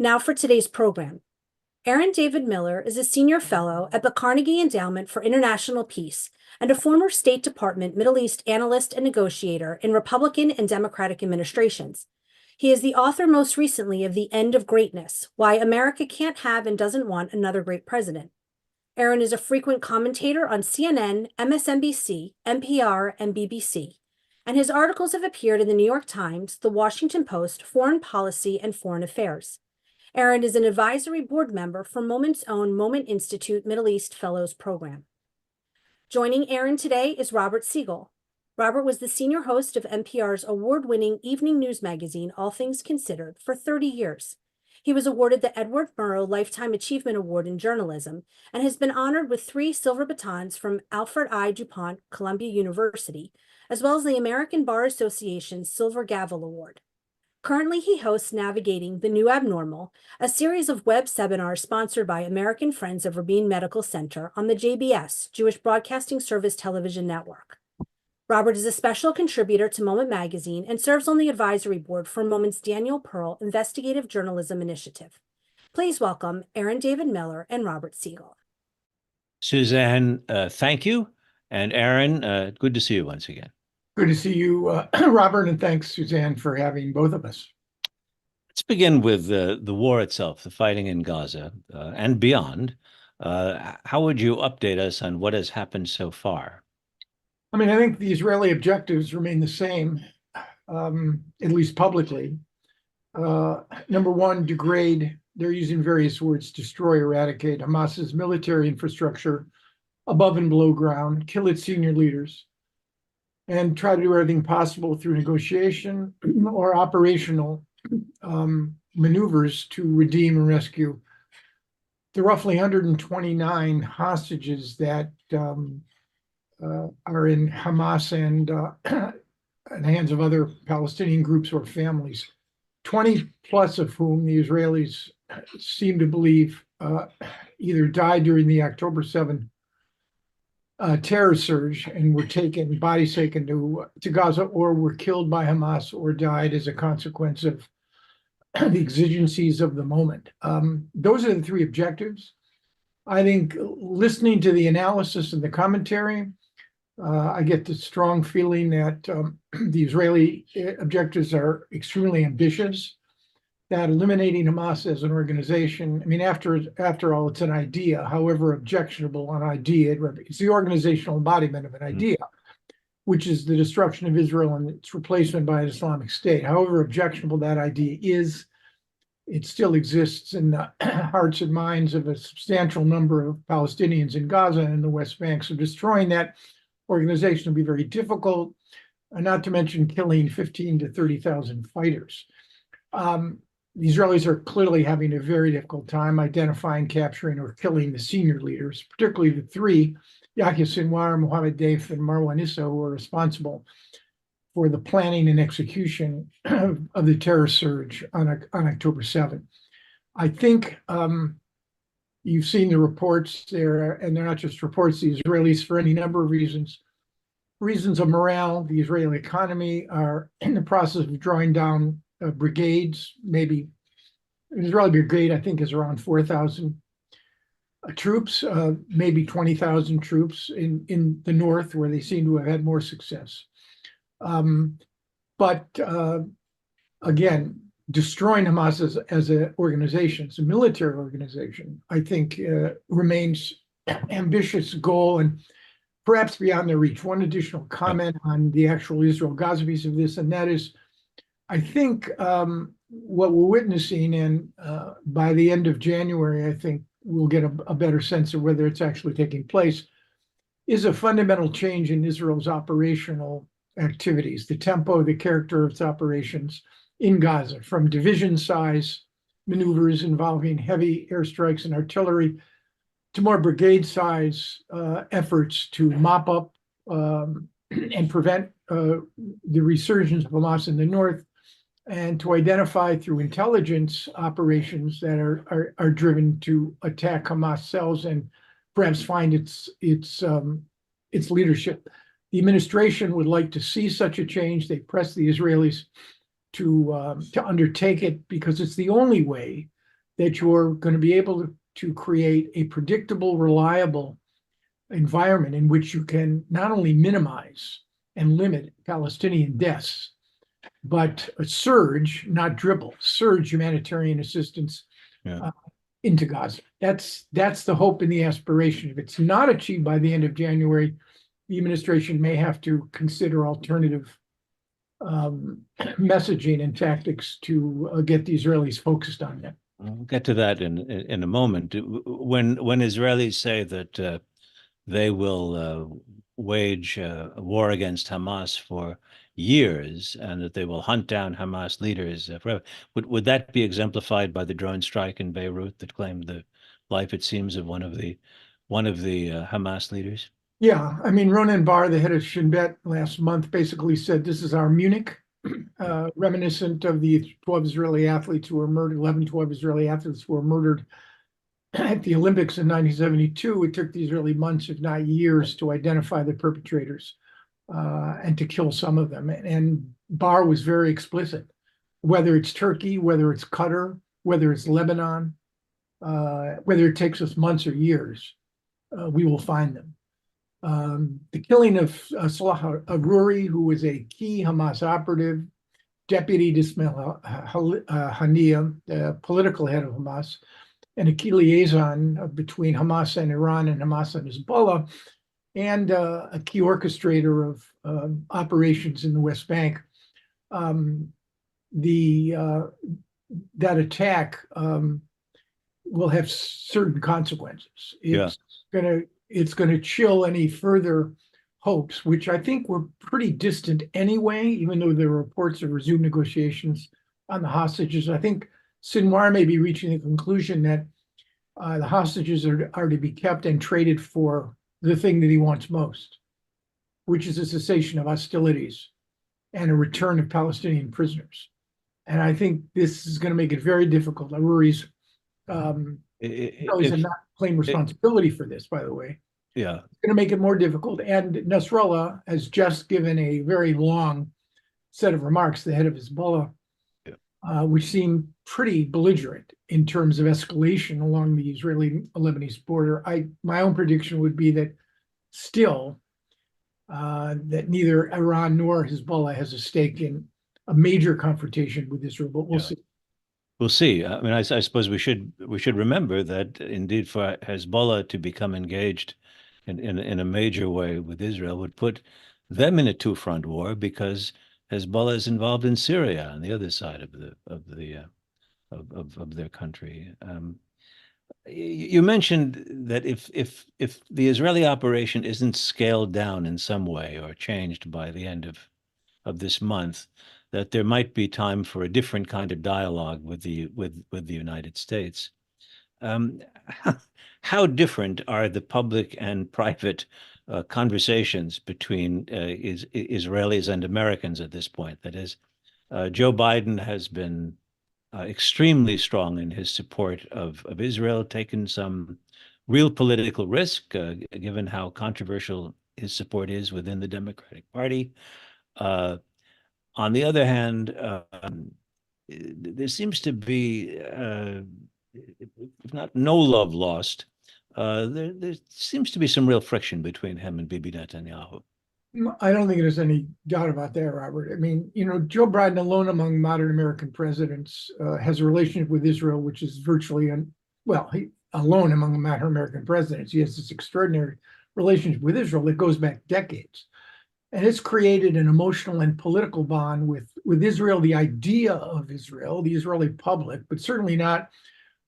Now for today's program. Aaron David Miller is a senior fellow at the Carnegie Endowment for International Peace and a former State Department Middle East analyst and negotiator in Republican and Democratic administrations. He is the author most recently of The End of Greatness: Why America Can't Have and Doesn't Want Another Great President. Aaron is a frequent commentator on CNN, MSNBC, NPR, and BBC, and his articles have appeared in the New York Times, The Washington Post, Foreign Policy, and Foreign Affairs. Aaron is an advisory board member for Moment's own Moment Institute Middle East Fellows Program. Joining Aaron today is Robert Siegel. Robert was the senior host of NPR's award-winning evening news magazine, All Things Considered, for 30 years. He was awarded the Edward Murrow Lifetime Achievement Award in Journalism and has been honored with 3 silver batons from Alfred I. DuPont Columbia University, as well as the American Bar Association's Silver Gavel Award. Currently, he hosts Navigating the New Abnormal, a series of web seminars sponsored by American Friends of Rabin Medical Center on the JBS, Jewish Broadcasting Service Television Network. Robert is a special contributor to Moment Magazine and serves on the advisory board for Moment's Daniel Pearl Investigative Journalism Initiative. Please welcome Aaron David Miller and Robert Siegel. Suzanne, thank you. And Aaron, good to see you once again. Good to see you, Robert, and thanks, Suzanne, for having both of us. Let's begin with the war itself, the fighting in Gaza and beyond. How would you update us on what has happened so far? I mean, I think the Israeli objectives remain the same, at least publicly. Number one, degrade, they're using various words, destroy, eradicate Hamas's military infrastructure above and below ground, kill its senior leaders, and try to do everything possible through negotiation or operational maneuvers to redeem and rescue the roughly 129 hostages that are in Hamas and in the hands of other Palestinian groups or families, 20 plus of whom the Israelis seem to believe either died during the October 7 terror surge and were bodies taken to Gaza, or were killed by Hamas or died as a consequence of the exigencies of the moment. Those are the 3 objectives. I think listening to the analysis and the commentary, I get the strong feeling that the Israeli objectives are extremely ambitious, that eliminating Hamas as an organization, I mean, after all, it's an idea, however objectionable an idea, it's the organizational embodiment of an idea, which is the destruction of Israel and its replacement by an Islamic State. However objectionable that idea is, it still exists in the hearts and minds of a substantial number of Palestinians in Gaza and the West Bank. So destroying that organization will be very difficult, not to mention killing 15 to 30,000 fighters. The Israelis are clearly having a very difficult time identifying, capturing, or killing the senior leaders, particularly the 3, Yahya Sinwar, Mohammed Deif, and Marwan Issa, who are responsible for the planning and execution of the terror surge on October 7. I think you've seen the reports there, and they're not just reports. The Israelis, for any number of reasons of morale, the Israeli economy, are in the process of drawing down brigades. Maybe an Israeli brigade, I think, is around 4,000 troops, maybe 20,000 troops in the north, where they seem to have had more success. But again, destroying Hamas as an organization, as a military organization, I think remains an ambitious goal and perhaps beyond their reach. One additional comment on the actual Israel-Gaza piece of this, and that is, I think what we're witnessing, and by the end of January, I think we'll get a better sense of whether it's actually taking place, is a fundamental change in Israel's operational activities, the tempo, the character of its operations in Gaza, from division size maneuvers involving heavy airstrikes and artillery to more brigade size efforts to mop up and prevent the resurgence of Hamas in the north, and to identify through intelligence operations that are driven to attack Hamas cells and perhaps find its leadership. The administration would like to see such a change. They press the Israelis to undertake it because it's the only way that you're going to be able to create a predictable, reliable environment in which you can not only minimize and limit Palestinian deaths, but surge, not dribble, surge humanitarian assistance into Gaza. That's the hope and the aspiration. If it's not achieved by the end of January, the administration may have to consider alternative messaging and tactics to get the Israelis focused on that. We'll get to that in a moment. When Israelis say that they will wage a war against Hamas for years and that they will hunt down Hamas leaders forever, would that be exemplified by the drone strike in Beirut that claimed the life, it seems, of one of the Hamas leaders? Yeah, I mean, Ronan Bar, the head of Shin Bet, last month basically said this is our Munich, reminiscent of the 12 Israeli athletes who were murdered, 12 Israeli athletes who were murdered at the Olympics in 1972. It took the Israeli months, if not years, to identify the perpetrators and to kill some of them. And Bar was very explicit. Whether it's Turkey, whether it's Qatar, whether it's Lebanon, whether it takes us months or years, we will find them. The killing of Salah Aruri, who was a key Hamas operative, deputy to Ismail Haniyeh, the political head of Hamas, and a key liaison between Hamas and Iran and Hamas and Hezbollah, and a key orchestrator of operations in the West Bank. That attack will have certain consequences. It's going to chill any further hopes, which I think were pretty distant anyway, even though there were reports of resumed negotiations on the hostages. I think Sinwar may be reaching the conclusion that the hostages are to be kept and traded for the thing that he wants most, which is a cessation of hostilities and a return of Palestinian prisoners. And I think this is going to make it very difficult. Aruri's not claim responsibility for this, by the way. Yeah. It's going to make it more difficult. And Nasrallah has just given a very long set of remarks, the head of Hezbollah, which seem pretty belligerent in terms of escalation along the Israeli-Lebanese border. My own prediction would be that still that neither Iran nor Hezbollah has a stake in a major confrontation with Israel, but we'll see. We'll see. I mean, I suppose we should remember that indeed for Hezbollah to become engaged in a major way with Israel would put them in a two-front war, because Hezbollah is involved in Syria on the other side of their country. You mentioned that if the Israeli operation isn't scaled down in some way or changed by the end of this month, that there might be time for a different kind of dialogue with the United States. How different are the public and private conversations between Israelis and Americans at this point? That is, Joe Biden has been extremely strong in his support of Israel, taken some real political risk, given how controversial his support is within the Democratic Party. On the other hand, there seems to be, if not no love lost, there seems to be some real friction between him and Bibi Netanyahu. I don't think there's any doubt about that, Robert. I mean, Joe Biden, alone among modern American presidents, has a relationship with Israel, which is virtually, alone among modern American presidents. He has this extraordinary relationship with Israel that goes back decades. And it's created an emotional and political bond with Israel, the idea of Israel, the Israeli public, but certainly not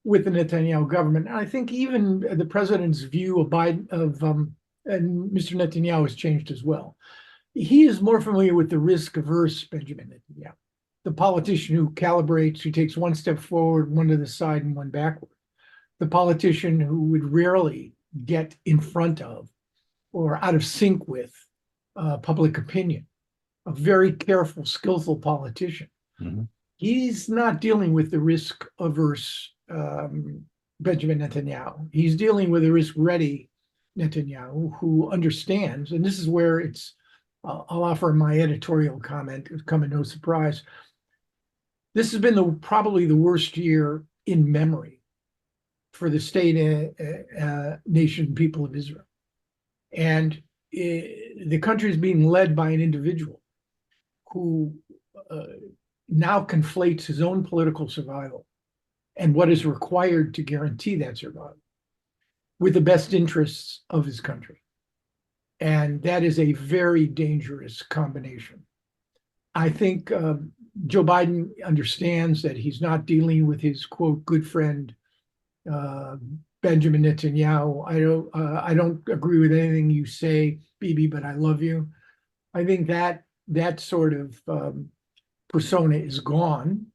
with the Netanyahu government. And I think even the president's view of Biden, and Mr. Netanyahu has changed as well. He is more familiar with the risk-averse Benjamin Netanyahu, the politician who calibrates, who takes one step forward, one to the side, and one backward. The politician who would rarely get in front of or out of sync with public opinion, a very careful, skillful politician. Mm-hmm. He's not dealing with the risk-averse Benjamin Netanyahu. He's dealing with a risk-ready Netanyahu who understands, and this is where I'll offer my editorial comment, it's come as no surprise. This has been probably the worst year in memory for the state, nation, people of Israel. And the country is being led by an individual who now conflates his own political survival and what is required to guarantee that survival with the best interests of his country. And that is a very dangerous combination. I think Joe Biden understands that he's not dealing with his, quote, good friend, Benjamin Netanyahu. I don't agree with anything you say, Bibi, but I love you. I think that sort of persona is gone,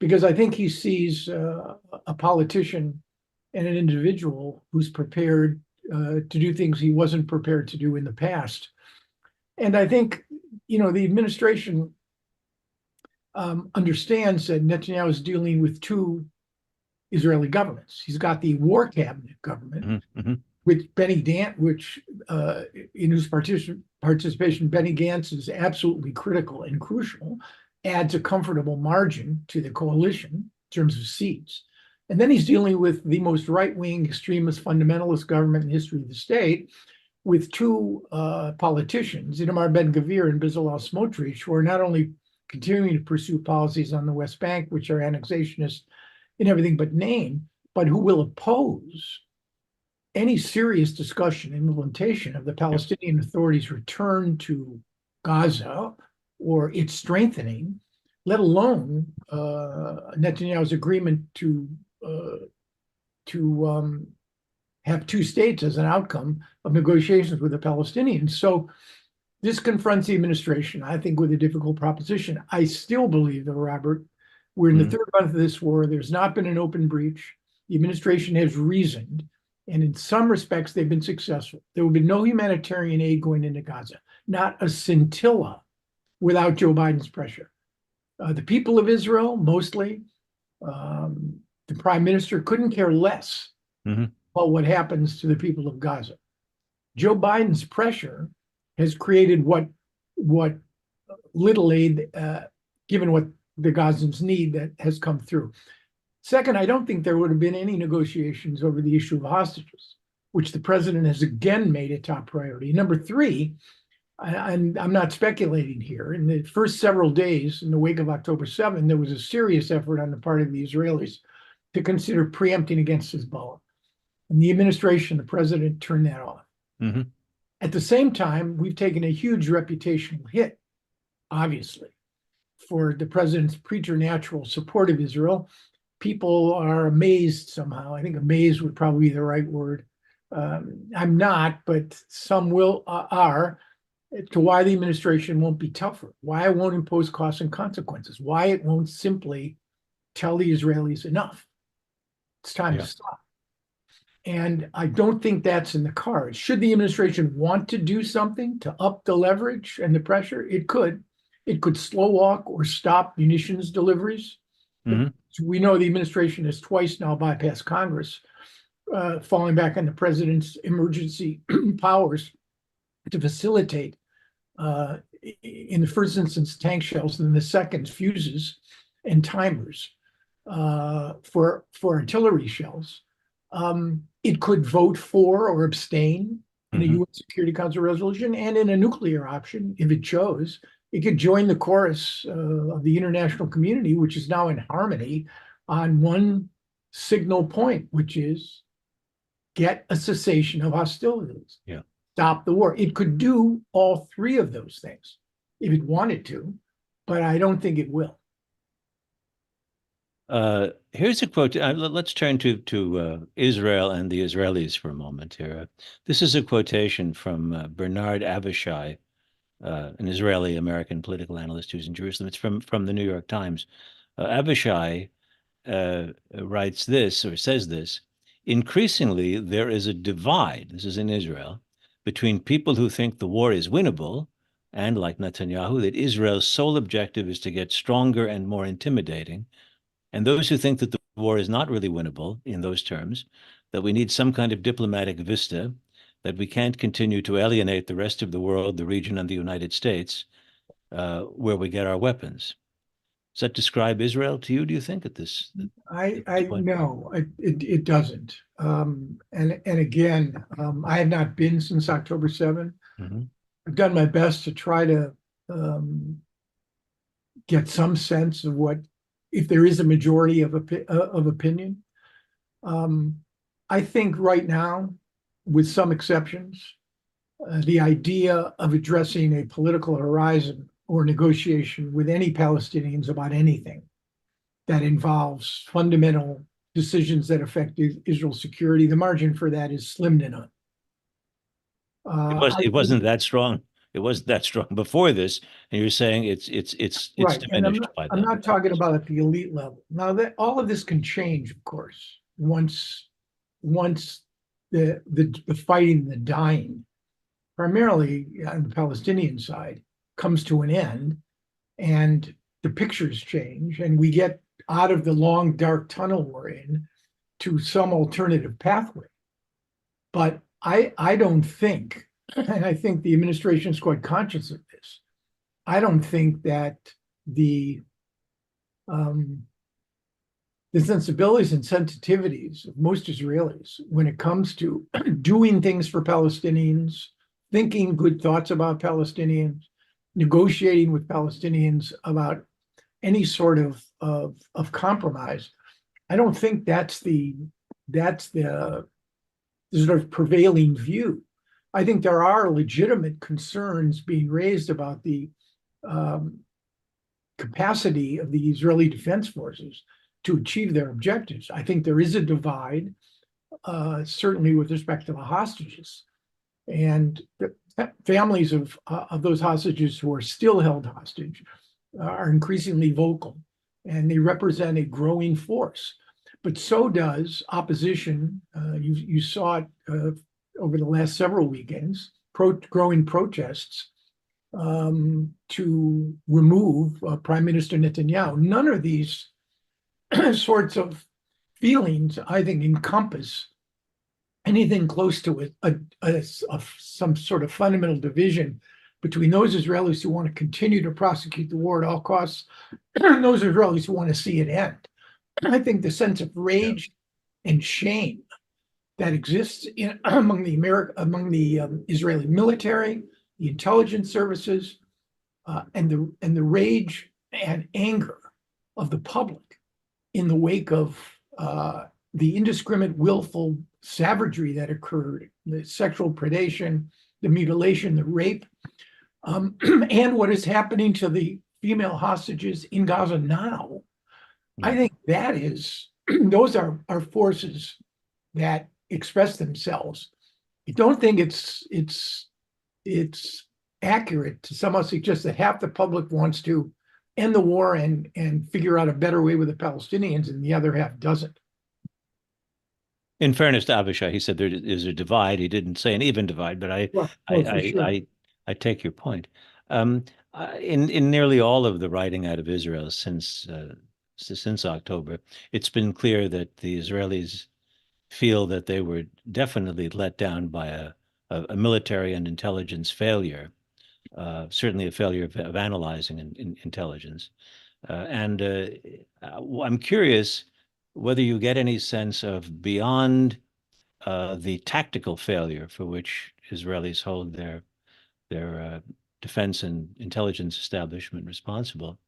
because I think he sees a politician and an individual who's prepared to do things he wasn't prepared to do in the past. And I think, the administration understands that Netanyahu is dealing with two Israeli governments. He's got the war cabinet government, with Benny Gantz, which in whose participation Benny Gantz is absolutely critical and crucial, adds a comfortable margin to the coalition in terms of seats. And then he's dealing with the most right-wing, extremist, fundamentalist government in the history of the state, with two politicians, Itamar Ben-Gvir and Bezalel Smotrich, who are not only continuing to pursue policies on the West Bank, which are annexationist in everything but name, but who will oppose any serious discussion and implementation of the Palestinian Authority's return to Gaza or its strengthening, let alone Netanyahu's agreement to have two states as an outcome of negotiations with the Palestinians. So this confronts the administration, I think, with a difficult proposition. I still believe, though, Robert, we're in the third month of this war. There's not been an open breach. The administration has reasoned, and in some respects, they've been successful. There will be no humanitarian aid going into Gaza, not a scintilla, without Joe Biden's pressure. The people of Israel, mostly, the prime minister couldn't care less about what happens to the people of Gaza. Joe Biden's pressure has created what little aid, given what the Gazans need, that has come through. Second, I don't think there would have been any negotiations over the issue of hostages, which the president has again made a top priority. Number three, and I'm not speculating here, in the first several days in the wake of October 7, there was a serious effort on the part of the Israelis to consider preempting against Hezbollah. And the administration, the president, turned that off. At the same time, we've taken a huge reputational hit, obviously, for the president's preternatural support of Israel. People are amazed somehow. I think amazed would probably be the right word. I'm not, but some are, to why the administration won't be tougher, why it won't impose costs and consequences, why it won't simply tell the Israelis enough. It's time to stop. And I don't think that's in the cards. Should the administration want to do something to up the leverage and the pressure, it could. It could slow walk or stop munitions deliveries. We know the administration has twice now bypassed Congress, falling back on the president's emergency powers to facilitate, in the first instance, tank shells, and in the second, fuses and timers for artillery shells. It could vote for or abstain in a UN Security Council resolution, and in a nuclear option, if it chose, it could join the chorus of the international community, which is now in harmony on one signal point, which is get a cessation of hostilities. Stop the war. It could do all three of those things if it wanted to, but I don't think it will. Here's a quote. Let's turn to Israel and the Israelis for a moment here. This is a quotation from Bernard Avishai, an Israeli-American political analyst who's in Jerusalem. It's from the New York Times. Avishai writes this, or says this: increasingly, there is a divide, this is in Israel, between people who think the war is winnable and, like Netanyahu, that Israel's sole objective is to get stronger and more intimidating, and those who think that the war is not really winnable in those terms, that we need some kind of diplomatic vista, that we can't continue to alienate the rest of the world, the region, and the United States, where we get our weapons. Does that describe Israel to you, do you think, at this point? No, it doesn't. And again, I have not been since October 7. Mhm. I've done my best to try to get some sense of what, if there is a majority of opinion. I think right now, with some exceptions, the idea of addressing a political horizon or negotiation with any Palestinians about anything that involves fundamental decisions that affect Israel's security, the margin for that is slim to none. It wasn't that strong. It wasn't that strong before this, and you're saying it's right, and diminished by I'm that. not talking about at the elite level. Now that all of this can change, of course, once the fighting, the dying, primarily on the Palestinian side, comes to an end, and the pictures change, and we get out of the long dark tunnel we're in to some alternative pathway. But I don't think, and I think the administration is quite conscious of this, I don't think that the sensibilities and sensitivities of most Israelis when it comes to doing things for Palestinians, thinking good thoughts about Palestinians, negotiating with Palestinians about any sort of compromise, I don't think that's the sort of prevailing view. I think there are legitimate concerns being raised about the capacity of the Israeli Defense Forces to achieve their objectives. I think there is a divide, certainly with respect to the hostages, and the families of those hostages who are still held hostage are increasingly vocal, and they represent a growing force. But so does opposition. You saw it over the last several weekends, growing protests to remove Prime Minister Netanyahu. None of these sorts of feelings, I think, encompass anything close to some sort of fundamental division between those Israelis who want to continue to prosecute the war at all costs and those Israelis who want to see it end. I think the sense of rage and shame that exists among the Israeli military, the intelligence services, and the rage and anger of the public in the wake of the indiscriminate, willful savagery that occurred, the sexual predation, the mutilation, the rape, and what is happening to the female hostages in Gaza now. I think that is, those are forces that express themselves. I don't think it's accurate to somehow suggest that half the public wants to end the war and figure out a better way with the Palestinians and the other half doesn't. In fairness to Avishai, he said there is a divide. He didn't say an even divide, but I take your point. In nearly all of the writing out of Israel since October, it's been clear that the Israelis feel that they were definitely let down by a military and intelligence failure, certainly a failure of analyzing intelligence. And I'm curious whether you get any sense of, beyond the tactical failure for which Israelis hold their defense and intelligence establishment responsible,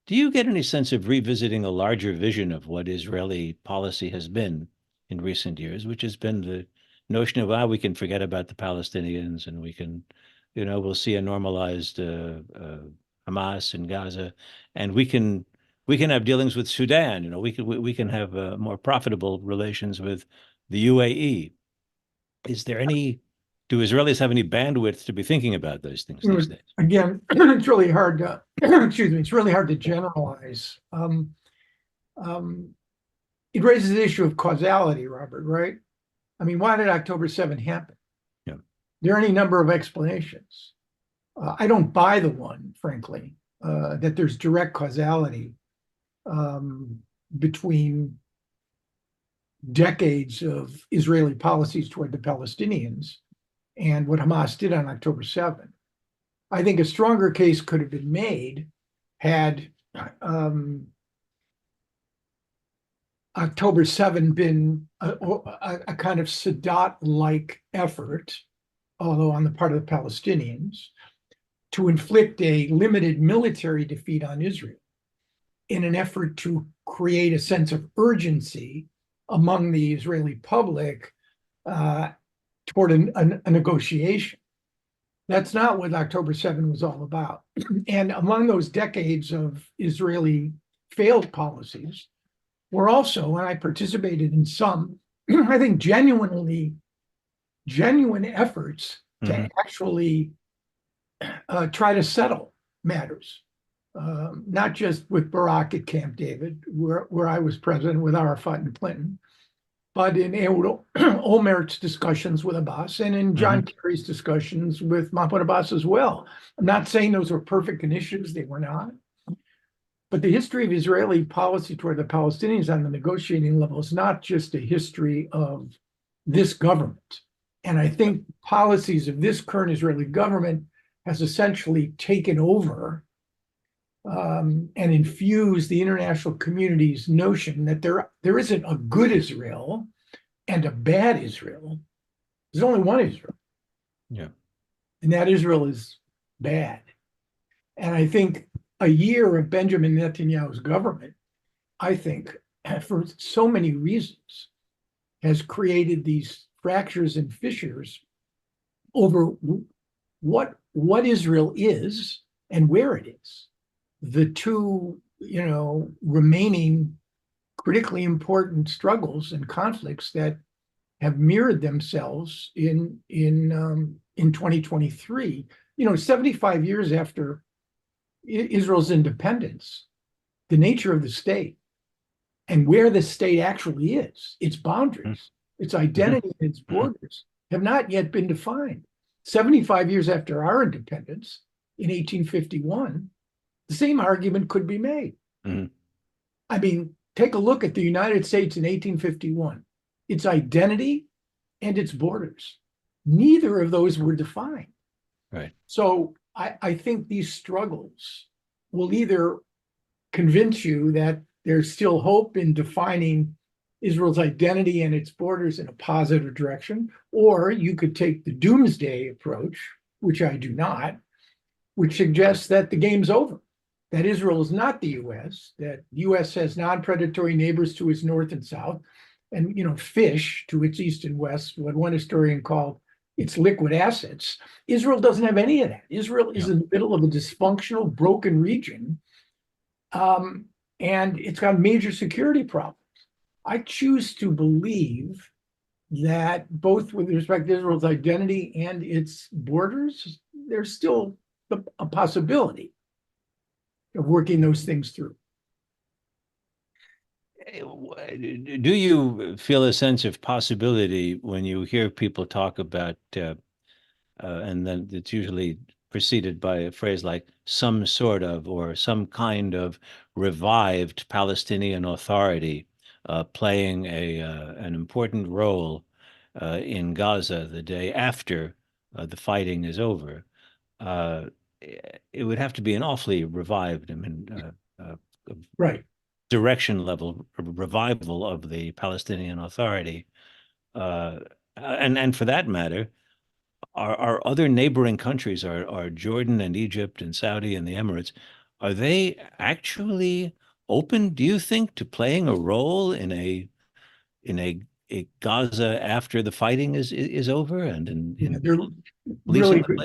do you get any sense of revisiting a larger vision of what Israeli policy has been in recent years, which has been the notion of, we can forget about the Palestinians and we can, we'll see a normalized Hamas in Gaza, and we can have dealings with Sudan. We can have more profitable relations with the UAE. Do Israelis have any bandwidth to be thinking about those things these days? Again, it's really hard to, it's really hard to generalize. It raises the issue of causality, Robert, right? I mean, why did October 7 happen? Yeah. There are any number of explanations. I don't buy the one, frankly, that there's direct causality between decades of Israeli policies toward the Palestinians and what Hamas did on October 7. I think a stronger case could have been made had October 7 been a kind of Sadat-like effort, although on the part of the Palestinians, to inflict a limited military defeat on Israel in an effort to create a sense of urgency among the Israeli public toward a negotiation. That's not what October 7 was all about. And among those decades of Israeli failed policies were also, and I participated in some, I think genuine efforts to actually try to settle matters. Not just with Barak at Camp David, where I was president with Arafat and Clinton, but in Ehud Olmert's discussions with Abbas and in John Kerry's discussions with Mahmoud Abbas as well. I'm not saying those were perfect initiatives, they were not. But the history of Israeli policy toward the Palestinians on the negotiating level is not just a history of this government. And I think policies of this current Israeli government has essentially taken over and infused the international community's notion that there isn't a good Israel and a bad Israel. There's only one Israel. Yeah. And that Israel is bad. And I think a year of Benjamin Netanyahu's government, I think, for so many reasons, has created these fractures and fissures over what Israel is and where it is. The two, remaining critically important struggles and conflicts that have mirrored themselves in 2023. 75 years after Israel's independence, the nature of the state and where the state actually is, its boundaries, its identity, and its borders have not yet been defined. 75 years after our independence in 1851, the same argument could be made. I mean, take a look at the United States in 1851, its identity and its borders. Neither of those were defined. Right. So I think these struggles will either convince you that there's still hope in defining Israel's identity and its borders in a positive direction, or you could take the doomsday approach, which I do not, which suggests that the game's over, that Israel is not the U.S., that the U.S. has non-predatory neighbors to its north and south, and fish to its east and west, what one historian called its liquid assets. Israel doesn't have any of that. Israel is in the middle of a dysfunctional, broken region, and it's got major security problems. I choose to believe that both with respect to Israel's identity and its borders, there's still a possibility of working those things through. Do you feel a sense of possibility when you hear people talk about, and then it's usually preceded by a phrase like some sort of or some kind of revived Palestinian Authority playing an important role in Gaza the day after the fighting is over? It would have to be an awfully revived, Right. direction level revival of the Palestinian Authority. And for that matter, our other neighboring countries, are Jordan and Egypt and Saudi and the Emirates, are they actually open, do you think, to playing a role in a Gaza after the fighting is over and they're really good,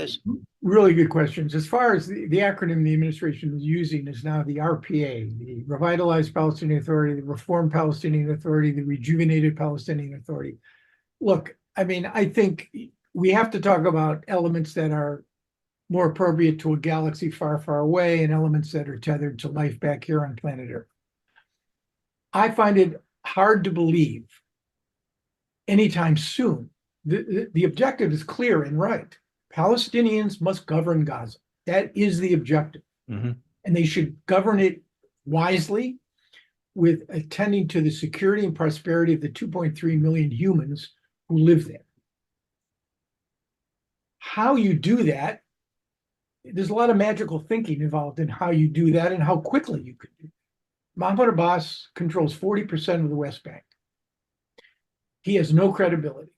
really good questions. As far as the acronym the administration is using is now the RPA, the Revitalized Palestinian Authority, the Reformed Palestinian Authority, the Rejuvenated Palestinian Authority. Look, I mean, I think we have to talk about elements that are more appropriate to a galaxy far, far away and elements that are tethered to life back here on planet Earth. I find it hard to believe anytime soon. The objective is clear and right. Palestinians must govern Gaza. That is the objective. And they should govern it wisely, with attending to the security and prosperity of the 2.3 million humans who live there. How you do that there's a lot of magical thinking involved in how you do that and how quickly you could do it. Mahmoud Abbas controls 40% of the West Bank. He has no credibility.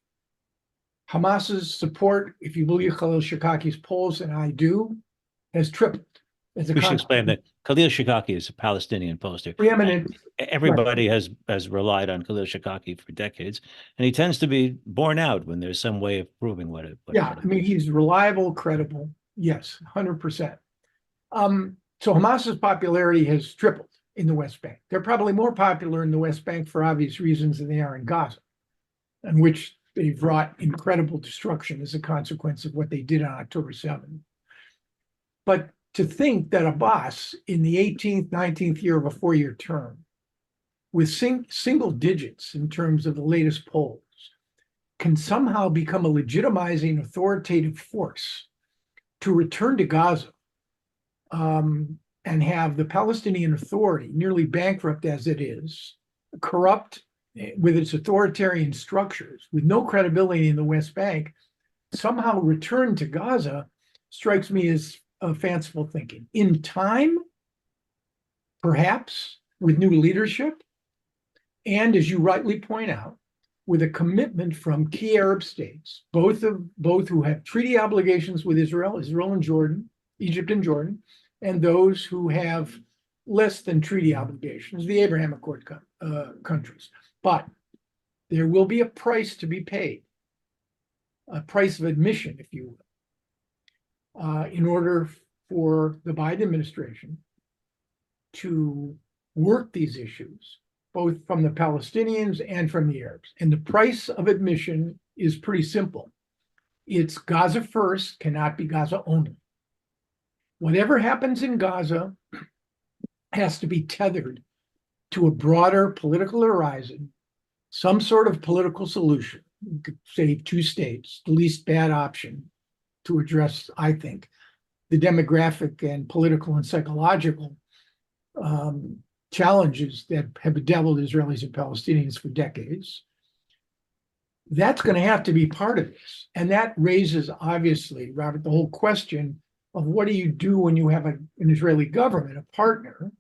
Hamas's support, if you believe Khalil Shikaki's polls, and I do, has tripled. We should explain that Khalil Shikaki is a Palestinian pollster. Preeminent. Everybody has relied on Khalil Shikaki for decades, and he tends to be borne out when there's some way of proving what it. Yeah, I mean, he's reliable, credible. Yes, 100%. So Hamas's popularity has tripled in the West Bank. They're probably more popular in the West Bank for obvious reasons than they are in Gaza, in which they've wrought incredible destruction as a consequence of what they did on October 7th. But to think that Abbas, in the 18th, 19th year of a 4-year term, with single digits in terms of the latest polls, can somehow become a legitimizing authoritative force to return to Gaza and have the Palestinian Authority, nearly bankrupt as it is, corrupt with its authoritarian structures, with no credibility in the West Bank, somehow return to Gaza, strikes me as fanciful thinking. In time, perhaps with new leadership, and as you rightly point out, with a commitment from key Arab states, both who have treaty obligations with Israel and Jordan, Egypt and Jordan, and those who have less than treaty obligations, the Abraham Accord countries. But there will be a price to be paid, a price of admission, if you will, in order for the Biden administration to work these issues, both from the Palestinians and from the Arabs. And the price of admission is pretty simple. It's Gaza first, cannot be Gaza only. Whatever happens in Gaza has to be tethered to a broader political horizon, some sort of political solution. You could say 2 states, the least bad option to address, I think, the demographic and political and psychological challenges that have bedeviled Israelis and Palestinians for decades. That's going to have to be part of this. And that raises, obviously, Robert, the whole question of what do you do when you have an Israeli government, a partner?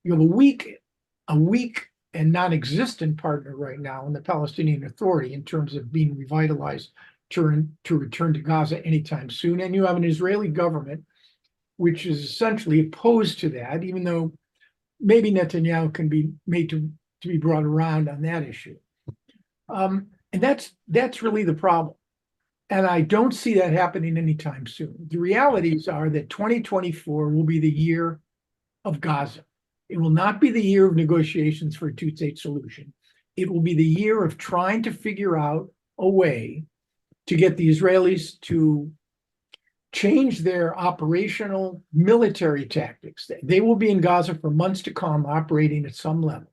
You have a weak and non-existent partner right now in the Palestinian Authority in terms of being revitalized to return to Gaza anytime soon. And you have an Israeli government which is essentially opposed to that, even though maybe Netanyahu can be made to be brought around on that issue. And that's really the problem. And I don't see that happening anytime soon. The realities are that 2024 will be the year of Gaza. It will not be the year of negotiations for a 2-state solution. It will be the year of trying to figure out a way to get the Israelis to change their operational military tactics. They will be in Gaza for months to come, operating at some level,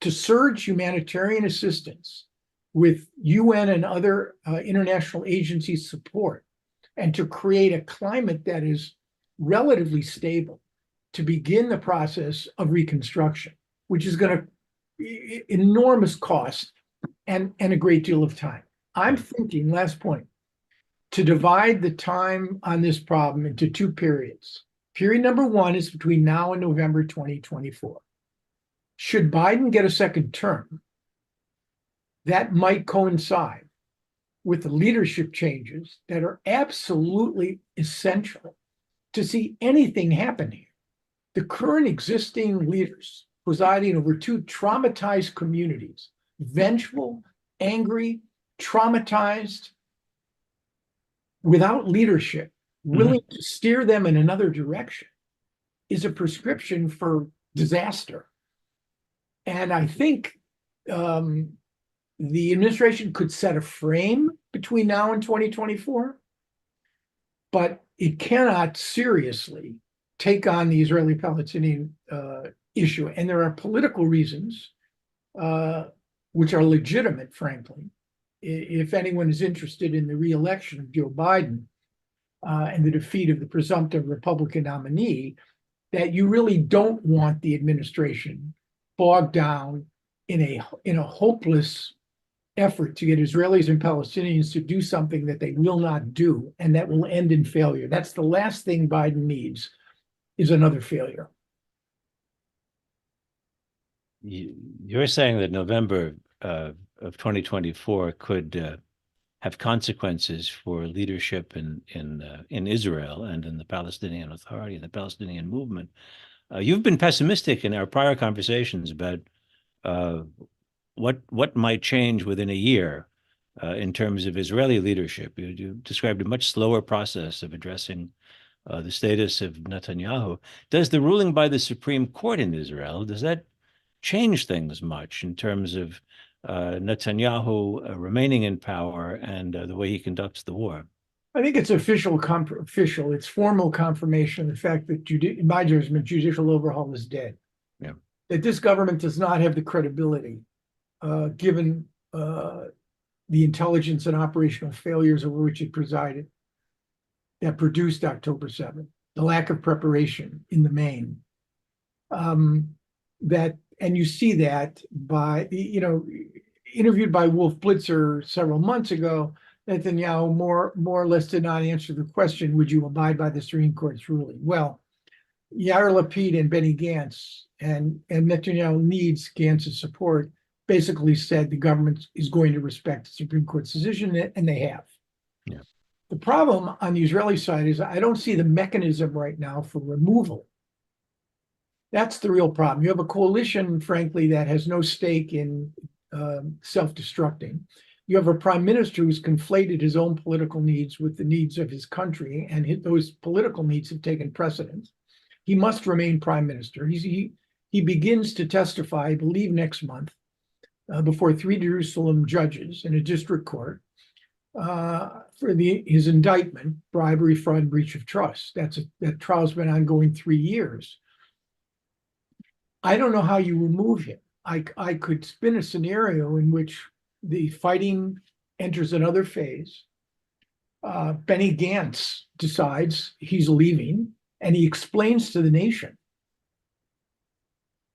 to surge humanitarian assistance with UN and other international agencies' support, and to create a climate that is relatively stable to begin the process of reconstruction, which is going to enormous cost and a great deal of time. I'm thinking, last point, to divide the time on this problem into 2 periods. Period number 1 is between now and November 2024. Should Biden get a second term, that might coincide with the leadership changes that are absolutely essential to see anything happen here. The current existing leaders presiding over 2 traumatized communities, vengeful, angry, traumatized, without leadership, willing to steer them in another direction, is a prescription for disaster. And I think the administration could set a frame between now and 2024, but it cannot seriously take on the Israeli-Palestinian issue. And there are political reasons, which are legitimate, frankly. If anyone is interested in the re-election of Joe Biden and the defeat of the presumptive Republican nominee, that you really don't want the administration bogged down in a hopeless effort to get Israelis and Palestinians to do something that they will not do, and that will end in failure. That's the last thing Biden needs, is another failure. You're saying that November of 2024 could have consequences for leadership in Israel and in the Palestinian Authority and the Palestinian movement. You've been pessimistic in our prior conversations about what might change within a year in terms of Israeli leadership. You described a much slower process of addressing the status of Netanyahu. Does the ruling by the Supreme Court in Israel, does that change things much in terms of Netanyahu remaining in power and the way he conducts the war? I think it's it's formal confirmation of the fact that, in my judgment, judicial overhaul is dead. Yeah. That this government does not have the credibility, given the intelligence and operational failures over which it presided, that produced October 7th, the lack of preparation in the main. And you see that by, interviewed by Wolf Blitzer several months ago, Netanyahu more or less did not answer the question, would you abide by the Supreme Court's ruling? Well, Yair Lapid and Benny Gantz, and Netanyahu needs Gantz's support, basically said the government is going to respect the Supreme Court's decision, and they have. Yeah. The problem on the Israeli side is I don't see the mechanism right now for removal. That's the real problem. You have a coalition, frankly, that has no stake in self-destructing. You have a prime minister who's conflated his own political needs with the needs of his country, and those political needs have taken precedence. He must remain prime minister. He begins to testify, I believe, next month before 3 Jerusalem judges in a district court for his indictment, bribery, fraud, breach of trust. That trial's been ongoing 3 years. I don't know how you remove him. I could spin a scenario in which the fighting enters another phase. Benny Gantz decides he's leaving, and he explains to the nation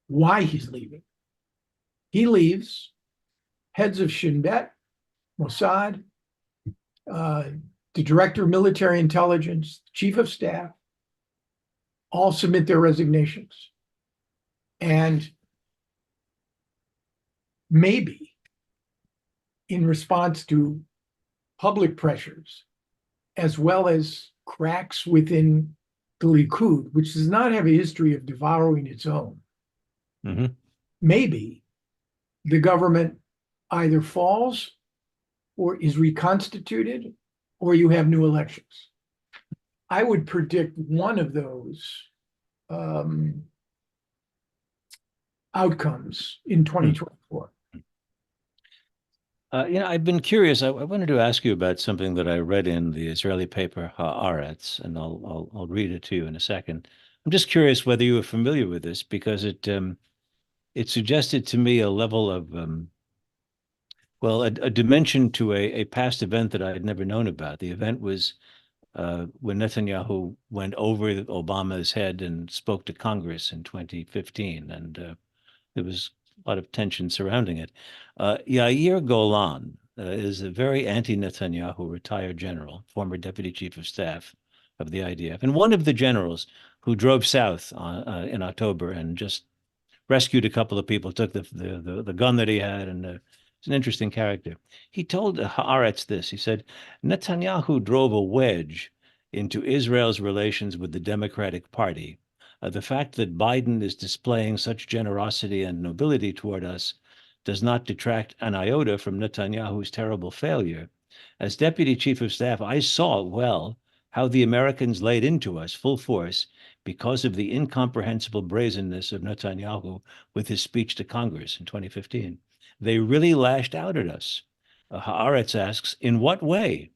why he's leaving. He leaves. Heads of Shin Bet, Mossad, the director of military intelligence, chief of staff, all submit their resignations. And maybe in response to public pressures, as well as cracks within the Likud, which does not have a history of devouring its own, maybe the government either falls or is reconstituted, or you have new elections. I would predict one of those outcomes in 2024. I've been curious. I wanted to ask you about something that I read in the Israeli paper Haaretz, and I'll read it to you in a second. I'm just curious whether you are familiar with this, because it suggested to me a level of a dimension to a past event that I had never known about. The event was when Netanyahu went over Obama's head and spoke to Congress in 2015, and there was a lot of tension surrounding it. Yair Golan is a very anti-Netanyahu retired general, former deputy chief of staff of the IDF, and one of the generals who drove south in October and just rescued a couple of people, took the gun that he had, and it's an interesting character. He told Haaretz this. He said, Netanyahu drove a wedge into Israel's relations with the Democratic Party. The fact that Biden is displaying such generosity and nobility toward us does not detract an iota from Netanyahu's terrible failure. As deputy chief of staff, I saw well how the Americans laid into us full force because of the incomprehensible brazenness of Netanyahu with his speech to Congress in 2015. They really lashed out at us. Haaretz asks, in what way?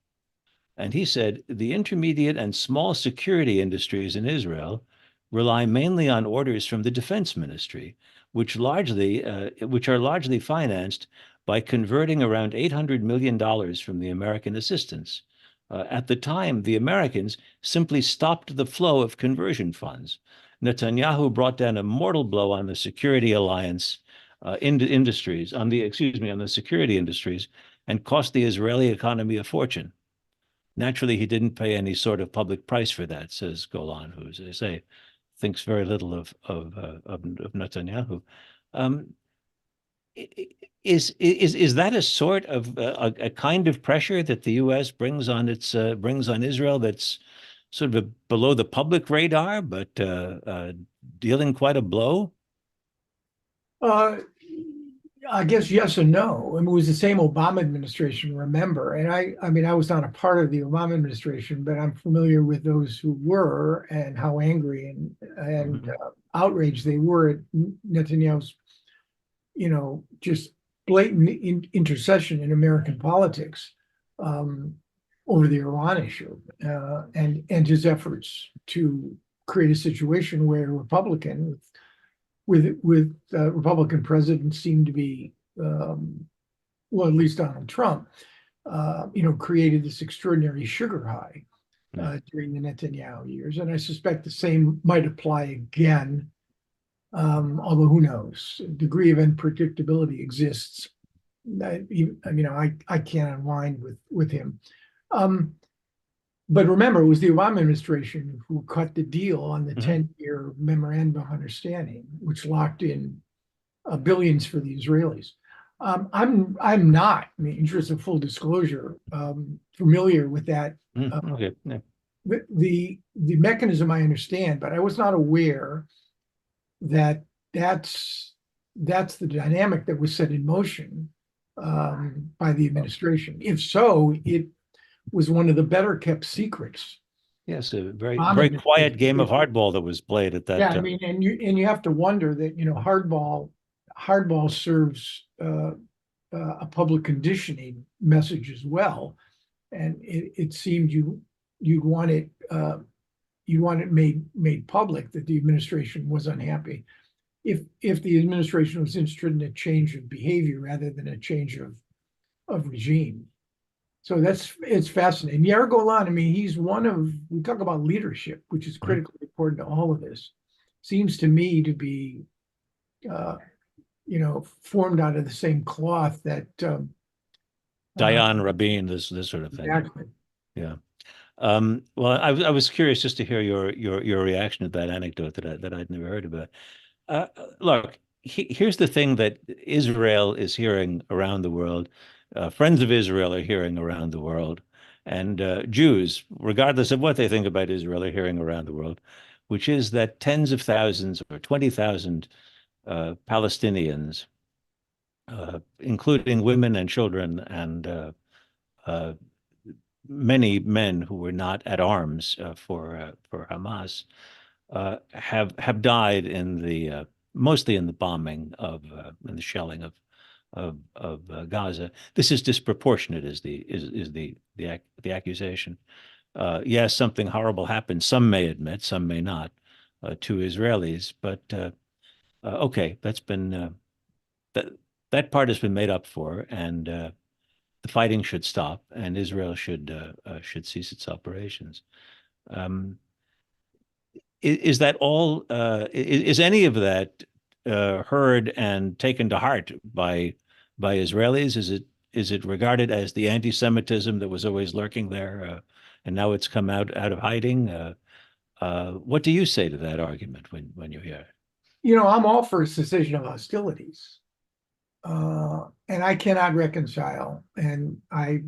And he said, the intermediate and small security industries in Israel rely mainly on orders from the defense ministry, which are largely financed by converting around $800 million from the American assistance. At the time, the Americans simply stopped the flow of conversion funds. Netanyahu brought down a mortal blow on the security alliance industries, on the security industries, and cost the Israeli economy a fortune. Naturally, he didn't pay any sort of public price for that, says Golan, who, as I say, thinks very little of Netanyahu. Is that a sort of a kind of pressure that the U.S. brings on Israel that's sort of below the public radar, but dealing quite a blow? I guess yes and no. I mean, it was the same Obama administration, remember? And I mean, I was not a part of the Obama administration, but I'm familiar with those who were and how angry and outraged they were at Netanyahu's, just blatant intercession in American politics over the Iran issue and his efforts to create a situation where a Republican with Republican presidents seemed to be, well, at least Donald Trump, created this extraordinary sugar high during the Netanyahu years. And I suspect the same might apply again, although who knows? A degree of unpredictability exists. I can't unwind with him. But remember, it was the Obama administration who cut the deal on the 10-year memorandum of understanding, which locked in billions for the Israelis. I'm not, in the interest of full disclosure, familiar with that. Okay. Yeah. The mechanism I understand, but I was not aware that that's the dynamic that was set in motion by the administration. If so, it was one of the better kept secrets. Yes, a very quiet game of hardball that was played at that time. I mean, and you have to wonder that hardball serves a public conditioning message as well, and it seemed you'd want it made public that the administration was unhappy. If the administration was interested in a change of behavior rather than a change of regime. So it's fascinating. Yair Golan, I mean, he's we talk about leadership, which is critically important to all of this. Seems to me to be, formed out of the same cloth that Dayan, Rabin, this sort of thing. Exactly. Yeah. Well, I was curious just to hear your reaction to that anecdote that I'd never heard about. Look, here's the thing that Israel is hearing around the world. Friends of Israel are hearing around the world, and Jews, regardless of what they think about Israel, are hearing around the world, which is that tens of thousands or 20,000 Palestinians, including women and children and many men who were not at arms for Hamas, have died mostly in the bombing and the shelling of Gaza. This is disproportionate, is the accusation. Yes, something horrible happened. Some may admit, some may not, to Israelis. But okay, that's been that part has been made up for, and the fighting should stop, and Israel should cease its operations. Is that all? Is any of that heard and taken to heart by Israelis? Is it regarded as the anti-Semitism that was always lurking there, and now it's come out of hiding? What do you say to that argument when you hear it? I'm all for a cessation of hostilities, and I cannot reconcile. And I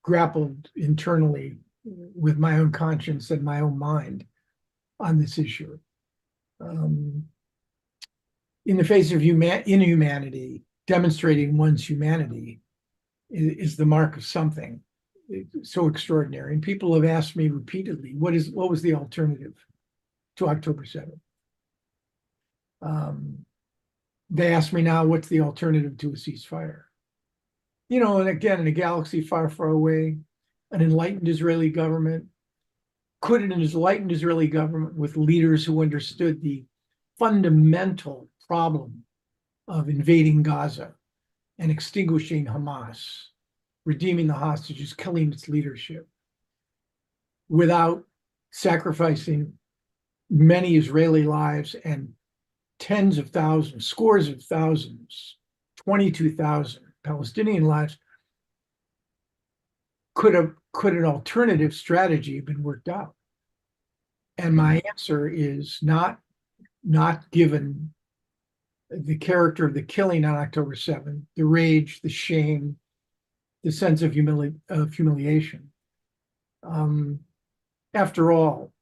grappled internally with my own conscience and my own mind on this issue. In the face of inhumanity, demonstrating one's humanity is the mark of something so extraordinary. And people have asked me repeatedly, what was the alternative to October 7th? They ask me now, what's the alternative to a ceasefire? And again, in a galaxy far, far away, an enlightened Israeli government, could an enlightened Israeli government with leaders who understood the fundamental problem of invading Gaza and extinguishing Hamas, redeeming the hostages, killing its leadership, without sacrificing many Israeli lives and tens of thousands, scores of thousands, 22,000 Palestinian lives, could an alternative strategy have been worked out? And my answer is not given the character of the killing on October 7th, the rage, the shame, the sense of humiliation. After all,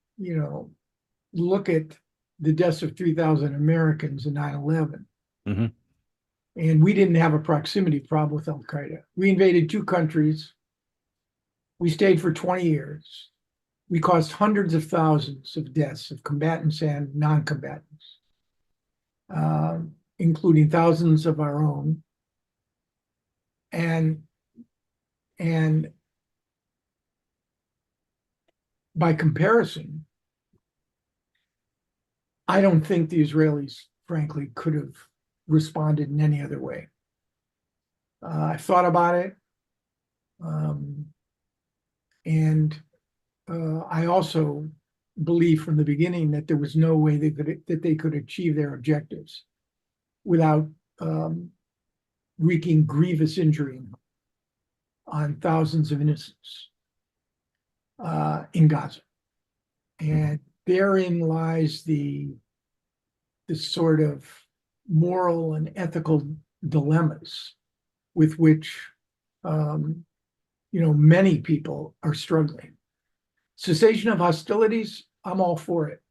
look at the deaths of 3,000 Americans in 9/11. Mm-hmm. And we didn't have a proximity problem with Al Qaeda. We invaded 2 countries. We stayed for 20 years. We caused hundreds of thousands of deaths of combatants and non-combatants, including thousands of our own. And by comparison, I don't think the Israelis, frankly, could have responded in any other way. I thought about it. And I also believe from the beginning that there was no way that they could achieve their objectives without wreaking grievous injury on thousands of innocents in Gaza. And therein lies the sort of moral and ethical dilemmas with which many people are struggling. Cessation of hostilities, I'm all for it.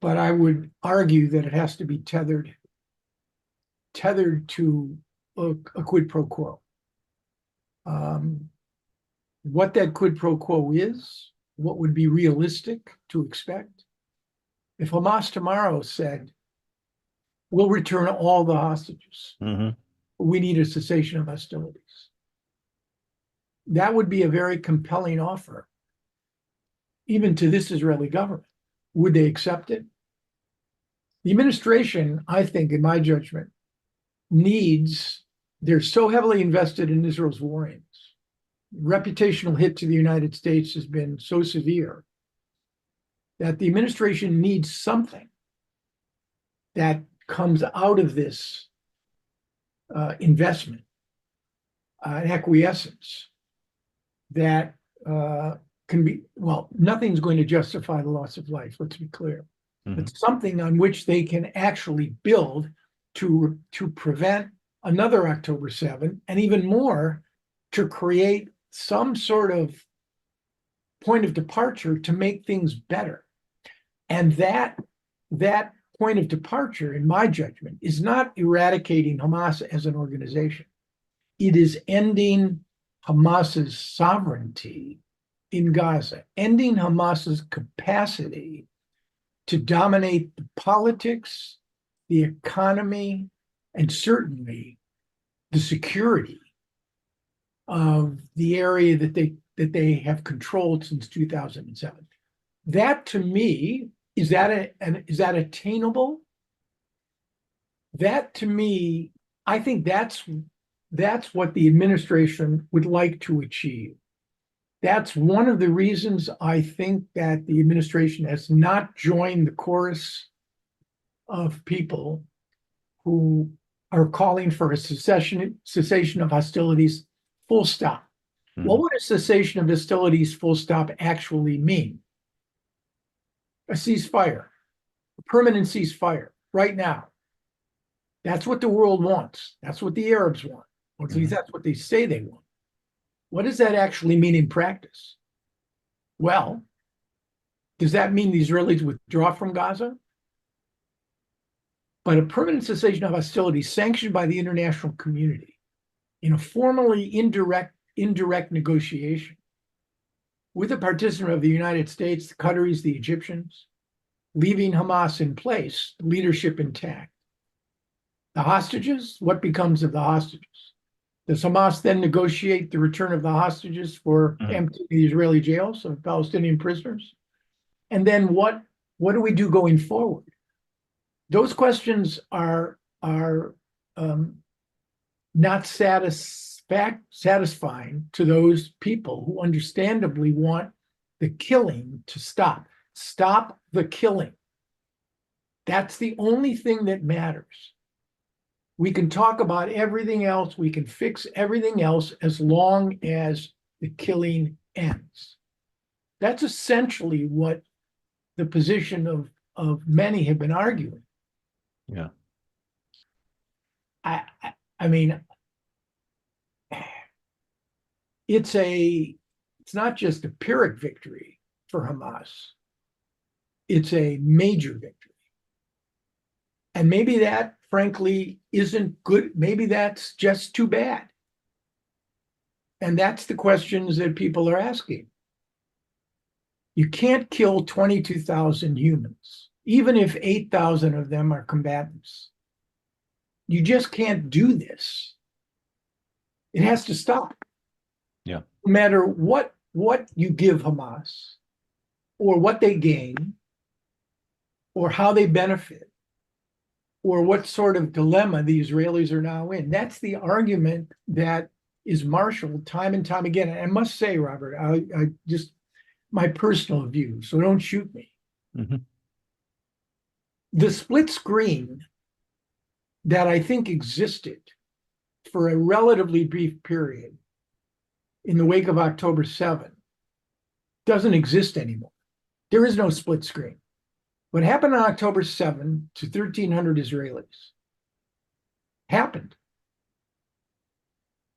But I would argue that it has to be tethered to a quid pro quo. What that quid pro quo is, what would be realistic to expect. If Hamas tomorrow said, we'll return all the hostages, we need a cessation of hostilities, that would be a very compelling offer, even to this Israeli government. Would they accept it? The administration, I think, in my judgment, they're so heavily invested in Israel's war aims. Reputational hit to the United States has been so severe that the administration needs something that comes out of this investment, an acquiescence that can be, nothing's going to justify the loss of life, let's be clear. But something on which they can actually build to prevent another October 7, and even more, to create some sort of point of departure to make things better. And that point of departure, in my judgment, is not eradicating Hamas as an organization. It is ending Hamas's sovereignty in Gaza, ending Hamas's capacity to dominate the politics, the economy, and certainly the security of the area that they have controlled since 2007. That, to me, is that attainable? That, to me, I think that's what the administration would like to achieve. That's one of the reasons I think that the administration has not joined the chorus of people who are calling for a cessation of hostilities, full stop. What would a cessation of hostilities, full stop, actually mean? A ceasefire, a permanent ceasefire, right now. That's what the world wants. That's what the Arabs want. Or at least that's what they say they want. What does that actually mean in practice? Well, does that mean the Israelis withdraw from Gaza? But a permanent cessation of hostilities sanctioned by the international community in a formally indirect negotiation with the participation of the United States, the Qataris, the Egyptians, leaving Hamas in place, leadership intact. The hostages, what becomes of the hostages? Does Hamas then negotiate the return of the hostages for emptying the Israeli jails of Palestinian prisoners? And then what do we do going forward? Those questions are not satisfying to those people who understandably want the killing to stop. Stop the killing. That's the only thing that matters. We can talk about everything else. We can fix everything else as long as the killing ends. That's essentially what the position of many have been arguing. Yeah. I mean, it's not just a Pyrrhic victory for Hamas. It's a major victory. And maybe that, frankly, isn't good. Maybe that's just too bad. And that's the questions that people are asking. You can't kill 22,000 humans, even if 8,000 of them are combatants. You just can't do this. It has to stop. Yeah. No matter what you give Hamas, or what they gain, or how they benefit, or what sort of dilemma the Israelis are now in. That's the argument that is marshaled time and time again. And I must say, Robert, I just, my personal view, so don't shoot me. Mm-hmm. The split screen that I think existed for a relatively brief period in the wake of October 7 doesn't exist anymore. There is no split screen. What happened on October 7 to 1,300 Israelis happened.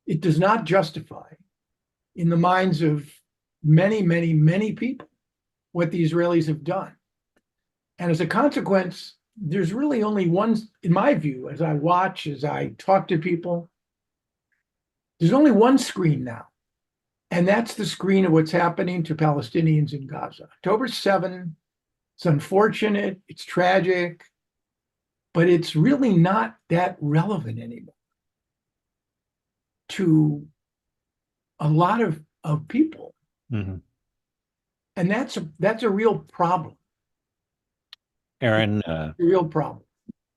It does not justify, in the minds of many, many, many people, what the Israelis have done. And as a consequence, there's really only one, in my view, as I watch, as I talk to people, there's only one screen now. And that's the screen of what's happening to Palestinians in Gaza. October 7, it's unfortunate, it's tragic, but it's really not that relevant anymore to a lot of people. Mm-hmm. And that's a real problem. Aaron, A real problem.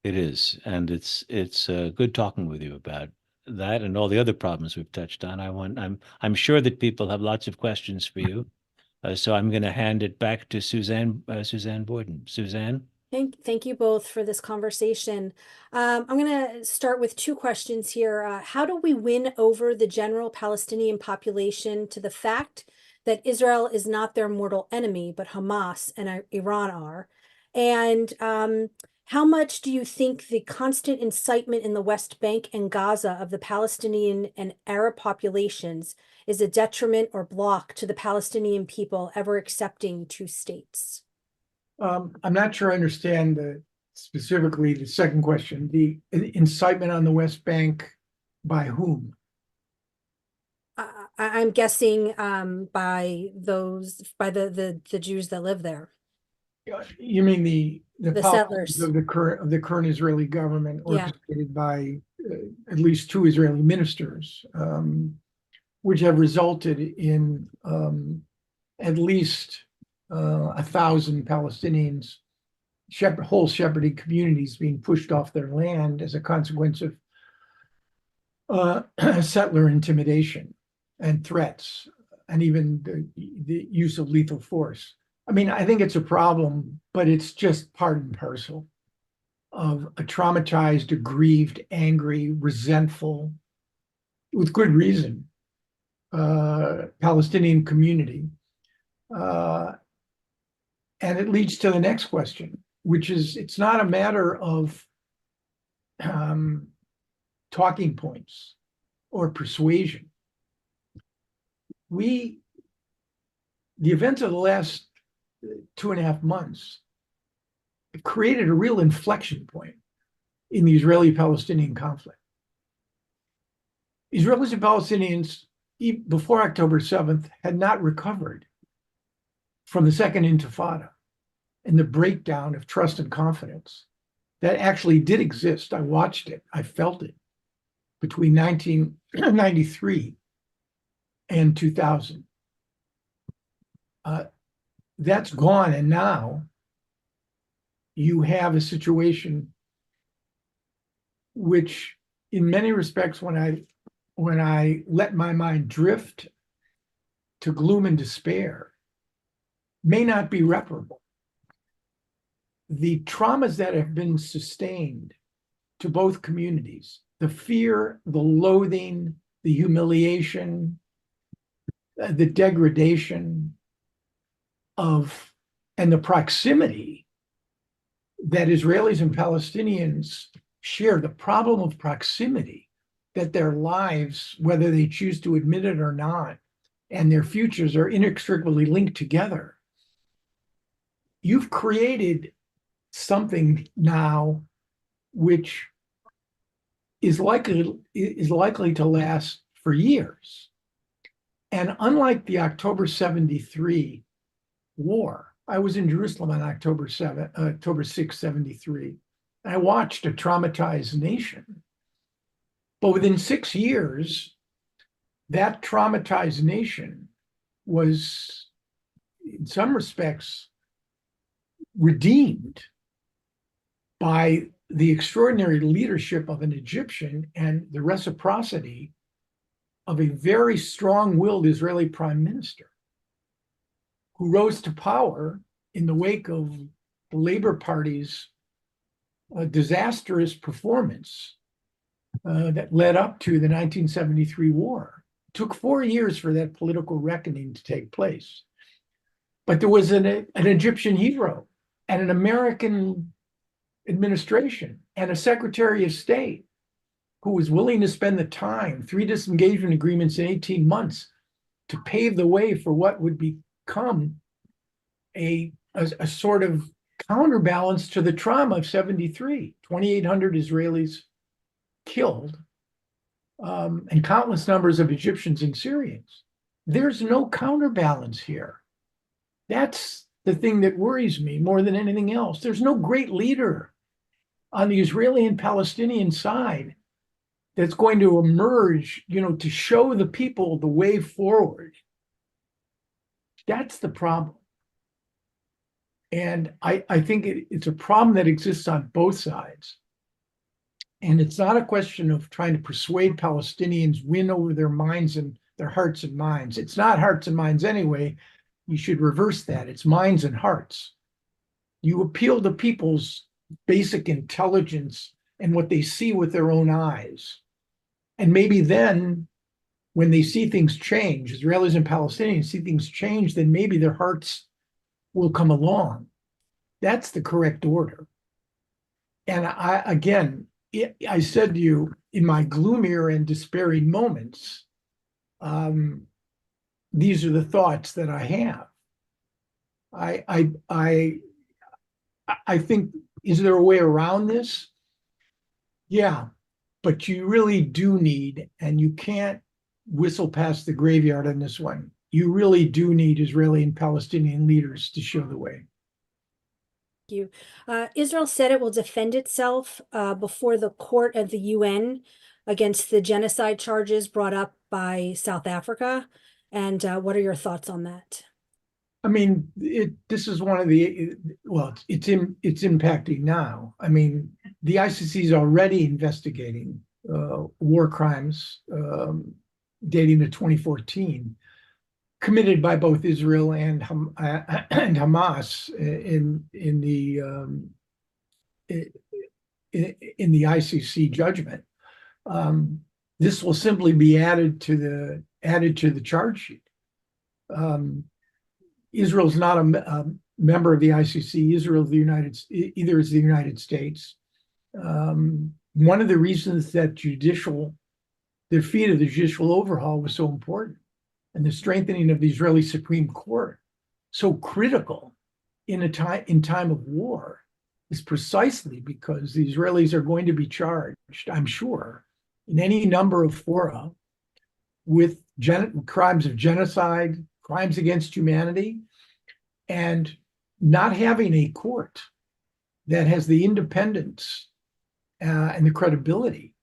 it is, and it's good talking with you about that and all the other problems we've touched on. I'm sure that people have lots of questions for you, so I'm going to hand it back to Suzanne Boyden. Suzanne. Thank you both for this conversation. I'm going to start with two questions here. How do we win over the general Palestinian population to the fact that Israel is not their mortal enemy, but Hamas and Iran are? And how much do you think the constant incitement in the West Bank and Gaza of the Palestinian and Arab populations is a detriment or block to the Palestinian people ever accepting two states? I'm not sure I understand specifically the second question. The incitement on the West Bank by whom? I'm guessing by the Jews that live there. You mean the settlers of the current Israeli government, Yeah. orchestrated by at least two Israeli ministers, which have resulted in at least 1,000 Palestinians, whole shepherding communities being pushed off their land as a consequence of settler intimidation and threats, and even the use of lethal force. I mean, I think it's a problem, but it's just part and parcel of a traumatized, aggrieved, angry, resentful, with good reason, Palestinian community. And it leads to the next question, which is, it's not a matter of talking points or persuasion. The events of the last 2.5 months created a real inflection point in the Israeli-Palestinian conflict. Israelis and Palestinians, before October 7th, had not recovered from the Second Intifada and the breakdown of trust and confidence that actually did exist. I watched it, I felt it, between 1993 and 2000. That's gone, and now you have a situation which, in many respects, when I let my mind drift to gloom and despair, may not be reparable. the traumas that have been sustained to both communities, the fear, the loathing, the humiliation, the degradation of, and the proximity that Israelis and Palestinians share, the problem of proximity, that their lives, whether they choose to admit it or not, and their futures are inextricably linked together. You've created something now which is likely to last for years. And unlike the October 73 war, I was in Jerusalem on October 6, 73. I watched a traumatized nation. But within 6 years, that traumatized nation was, in some respects, redeemed by the extraordinary leadership of an Egyptian and the reciprocity of a very strong-willed Israeli prime minister who rose to power in the wake of the Labor Party's disastrous performance that led up to the 1973 war. It took 4 years for that political reckoning to take place. But there was an Egyptian hero and an American administration and a Secretary of State who was willing to spend the time, 3 disengagement agreements in 18 months, to pave the way for what would become a sort of counterbalance to the trauma of 73. 2,800 Israelis killed, and countless numbers of Egyptians and Syrians. There's no counterbalance here. That's the thing that worries me more than anything else. There's no great leader on the Israeli and Palestinian side that's going to emerge, to show the people the way forward. That's the problem. And I think it's a problem that exists on both sides. And it's not a question of trying to persuade Palestinians, win over their minds and their hearts and minds. It's not hearts and minds anyway. You should reverse that. It's minds and hearts. You appeal to people's basic intelligence and what they see with their own eyes. And maybe then, when they see things change, Israelis and Palestinians see things change, then maybe their hearts will come along. That's the correct order. And I said to you, in my gloomier and despairing moments, these are the thoughts that I have. I think, is there a way around this? Yeah, but you really do need, and you can't whistle past the graveyard on this one. You really do need Israeli and Palestinian leaders to show the way. You. Israel said it will defend itself before the court of the UN against the genocide charges brought up by South Africa. And what are your thoughts on that? I mean, this is one of the, well, it's impacting now. I mean, the ICC is already investigating war crimes dating to 2014, committed by both Israel and Hamas in the ICC judgment. This will simply be added to the charge sheet. Israel's not a member of the ICC. Israel is either is the United States. One of the reasons that the defeat of the judicial overhaul was so important, and the strengthening of the Israeli Supreme Court so critical in time of war, is precisely because the Israelis are going to be charged, I'm sure, in any number of fora with crimes of genocide, crimes against humanity, and not having a court that has the independence and the credibility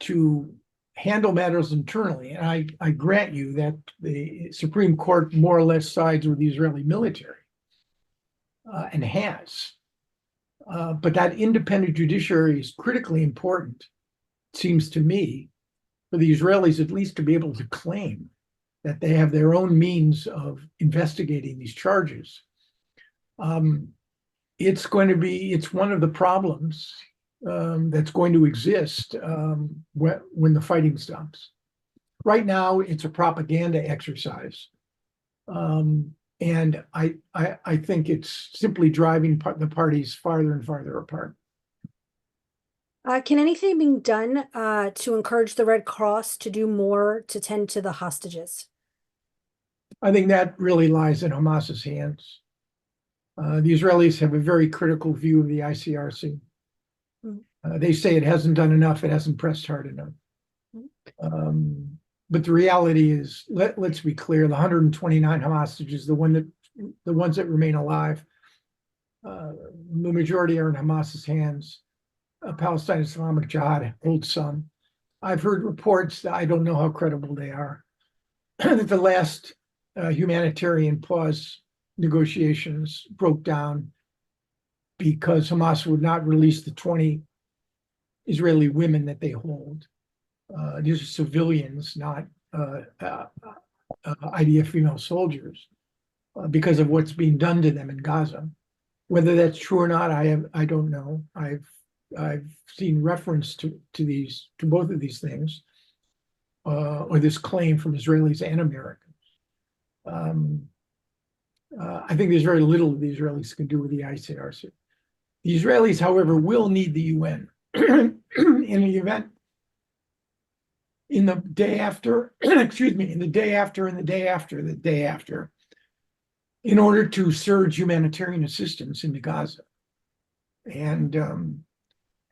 to handle matters internally. And I grant you that the Supreme Court more or less sides with the Israeli military and has. But that independent judiciary is critically important, it seems to me, for the Israelis at least to be able to claim that they have their own means of investigating these charges. it's one of the problems that's going to exist when the fighting stops. Right now, it's a propaganda exercise. And I think it's simply driving the parties farther and farther apart. Can anything be done to encourage the Red Cross to do more to tend to the hostages? I think that really lies in Hamas's hands. The Israelis have a very critical view of the ICRC. They say it hasn't done enough, it hasn't pressed hard enough. But the reality is, let's be clear, the 129 hostages, the ones that remain alive, the majority are in Hamas's hands. Palestinian Islamic Jihad holds some. I've heard reports that I don't know how credible they are, that the last humanitarian pause negotiations broke down because Hamas would not release the 20 Israeli women that they hold. These are civilians, not IDF female soldiers, because of what's being done to them in Gaza. Whether that's true or not, I don't know. I've seen reference to both of these things, or this claim from Israelis and Americans. I think there's very little the Israelis can do with the ICRC. The Israelis, however, will need the UN in the event, in the day after, excuse me, in the day after, and the day after, the day after, in order to surge humanitarian assistance into Gaza. And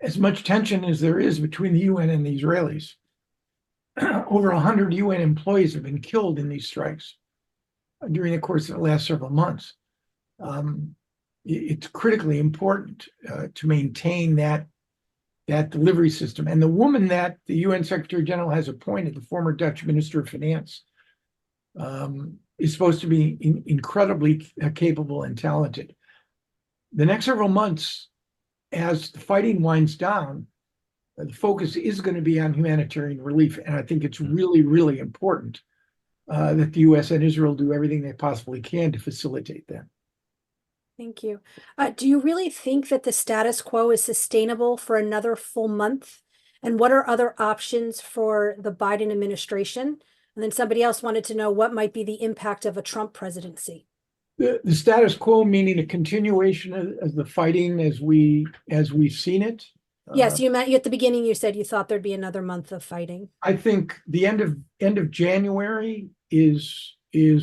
as much tension as there is between the UN and the Israelis, over 100 UN employees have been killed in these strikes during the course of the last several months. It's critically important to maintain that delivery system. And the woman that the UN Secretary General has appointed, the former Dutch Minister of Finance, is supposed to be incredibly capable and talented. The next several months, as the fighting winds down, the focus is going to be on humanitarian relief. And I think it's really, really important that the US and Israel do everything they possibly can to facilitate that. Thank you. Do you really think that the status quo is sustainable for another full month? And what are other options for the Biden administration? And then somebody else wanted to know what might be the impact of a Trump presidency. The status quo, meaning a continuation of the fighting as we've seen it. Yes, you meant at the beginning, you said you thought there'd be another month of fighting. I think the end of January is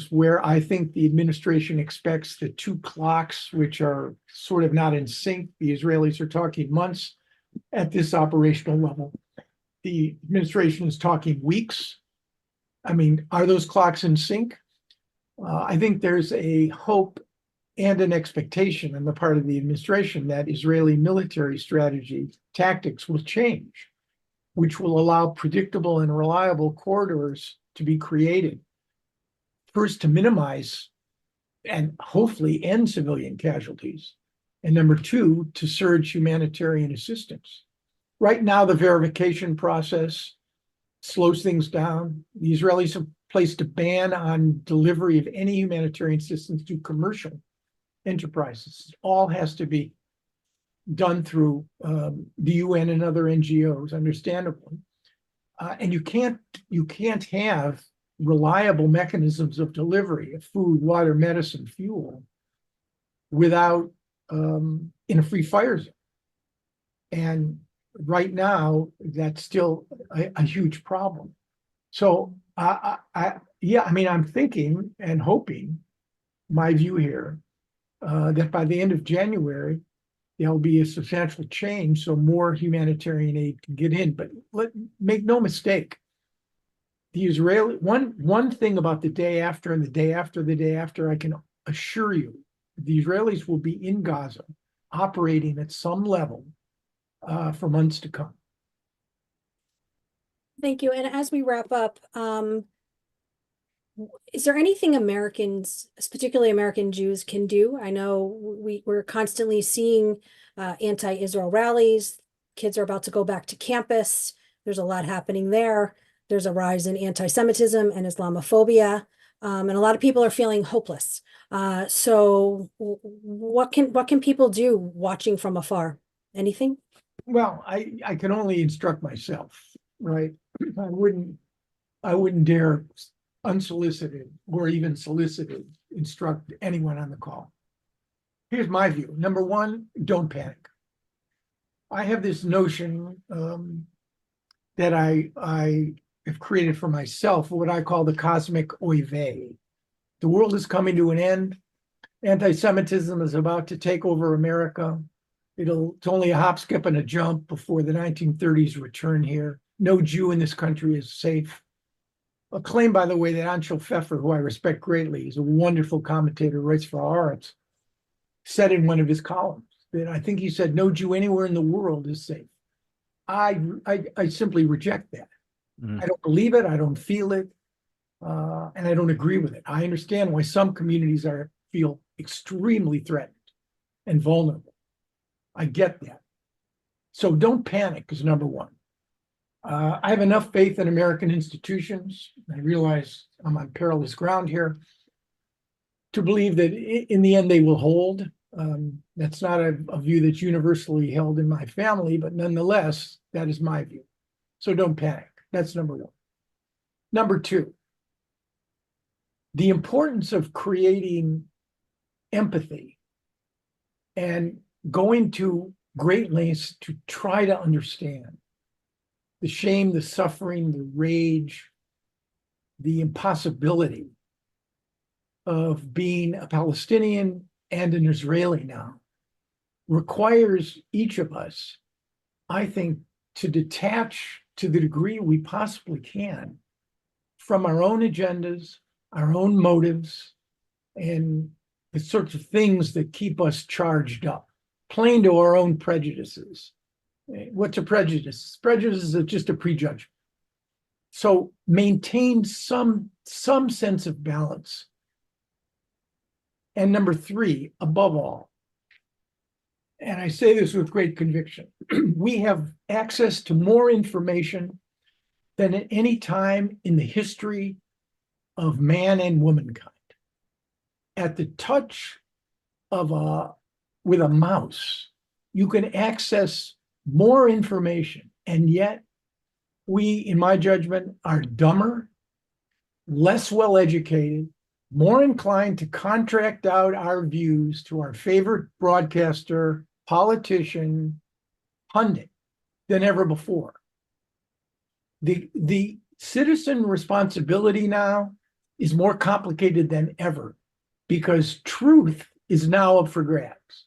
where I think the administration expects the two clocks, which are sort of not in sync. The Israelis are talking months at this operational level. The administration is talking weeks. I mean, are those clocks in sync? I think there's a hope and an expectation on the part of the administration that Israeli military strategy tactics will change, which will allow predictable and reliable corridors to be created. First, to minimize and hopefully end civilian casualties. And number two, to surge humanitarian assistance. Right now, the verification process slows things down. The Israelis have placed a ban on delivery of any humanitarian assistance to commercial enterprises. It all has to be done through the UN and other NGOs, understandably. And you can't have reliable mechanisms of delivery of food, water, medicine, fuel without in a free fire zone. And right now, that's still a huge problem. So I'm thinking and hoping, my view here, that by the end of January, there'll be a substantial change so more humanitarian aid can get in. But make no mistake, the Israeli one thing about the day after and the day after the day after, I can assure you, the Israelis will be in Gaza operating at some level for months to come. Thank you. And as we wrap up, is there anything Americans, particularly American Jews, can do? I know we're constantly seeing anti-Israel rallies. Kids are about to go back to campus. There's a lot happening there. There's a rise in anti-Semitism and Islamophobia. And a lot of people are feeling hopeless. So what can people do watching from afar? Anything? Well, I can only instruct myself, right? I wouldn't dare unsolicited or even solicited instruct anyone on the call. Here's my view. Number one, don't panic. I have this notion that I have created for myself, what I call the cosmic oy vey. The world is coming to an end. Anti-Semitism is about to take over America. It's only a hop, skip, and a jump before the 1930s return here. No Jew in this country is safe. A claim, by the way, that Anshel Pfeffer, who I respect greatly, is a wonderful commentator, writes for Haaretz, said in one of his columns that I think he said, no Jew anywhere in the world is safe. I simply reject that. I don't believe it. I don't feel it. And I don't agree with it. I understand why some communities feel extremely threatened and vulnerable. I get that. So don't panic is number one. I have enough faith in American institutions. I realize I'm on perilous ground here to believe that in the end they will hold. That's not a view that's universally held in my family, but nonetheless, that is my view. So don't panic. That's number one. Number two, the importance of creating empathy and going to great lengths to try to understand the shame, the suffering, the rage, the impossibility of being a Palestinian and an Israeli now requires each of us, I think, to detach to the degree we possibly can from our own agendas, our own motives, and the sorts of things that keep us charged up, playing to our own prejudices. What's a prejudice? Prejudice is just a prejudgment. So maintain some sense of balance. And number three, above all, and I say this with great conviction, we have access to more information than at any time in the history of man and womankind. At the touch of with a mouse, you can access more information, and yet we, in my judgment, are dumber, less well-educated, more inclined to contract out our views to our favorite broadcaster, politician, pundit than ever before. The citizen responsibility now is more complicated than ever because truth is now up for grabs.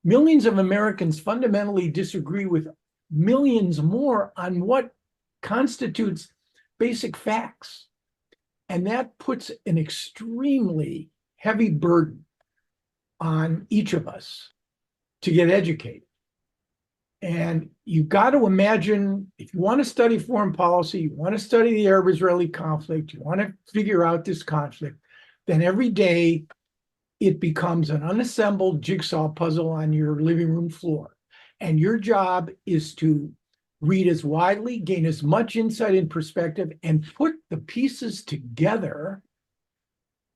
Millions of Americans fundamentally disagree with millions more on what constitutes basic facts. And that puts an extremely heavy burden on each of us to get educated. And you've got to imagine, if you want to study foreign policy, you want to study the Arab-Israeli conflict, you want to figure out this conflict, then every day it becomes an unassembled jigsaw puzzle on your living room floor. And your job is to read as widely, gain as much insight and perspective, and put the pieces together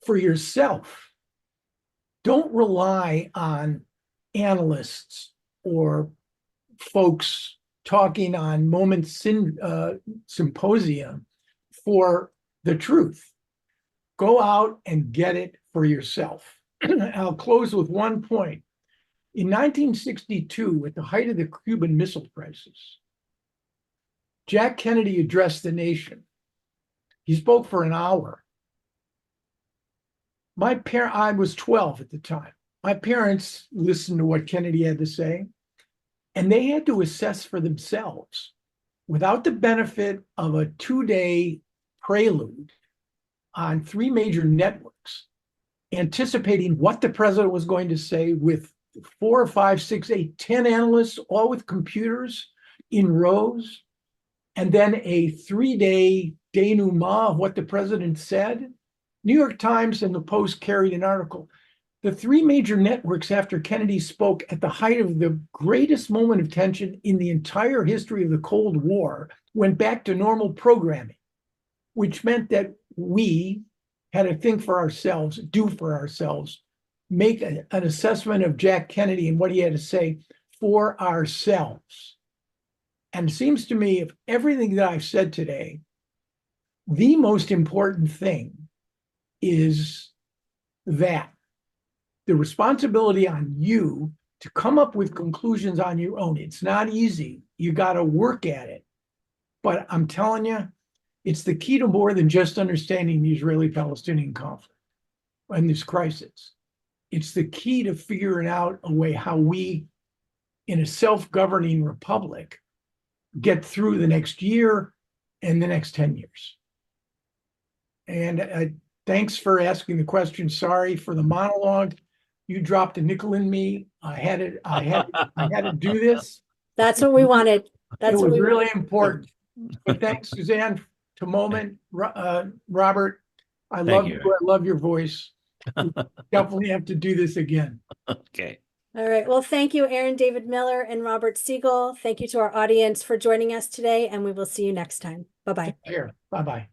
for yourself. Don't rely on analysts or folks talking on Moments Symposium for the truth. Go out and get it for yourself. I'll close with one point. In 1962, at the height of the Cuban Missile Crisis, Jack Kennedy addressed the nation. He spoke for an hour. I was 12 at the time. My parents listened to what Kennedy had to say, and they had to assess for themselves, without the benefit of a 2-day prelude on 3 major networks, anticipating what the president was going to say with 4 or 5, 6, 8, 10 analysts, all with computers in rows, and then a 3-day denouement of what the president said. New York Times and the Post carried an article. The 3 major networks, after Kennedy spoke at the height of the greatest moment of tension in the entire history of the Cold War, went back to normal programming, which meant that we, had to think for ourselves, do for ourselves, make an assessment of Jack Kennedy and what he had to say for ourselves. And it seems to me, of everything that I've said today, the most important thing is that the responsibility on you to come up with conclusions on your own. It's not easy. You got to work at it. But I'm telling you, it's the key to more than just understanding the Israeli-Palestinian conflict and this crisis. It's the key to figuring out a way how we, in a self-governing republic, get through the next year and the next 10 years. And thanks for asking the question. Sorry for the monologue. You dropped a nickel in me. I had to do this. That's what we wanted. That's It what was we really wanted. important. But thanks, Suzanne, to Moment, Robert. I Thank love you. you. I love your voice. We definitely have to do this again. Okay. All right. Well, thank you, Aaron David Miller and Robert Siegel. Thank you to our audience for joining us today, and we will see you next time. Bye-bye. Take care. Bye-bye.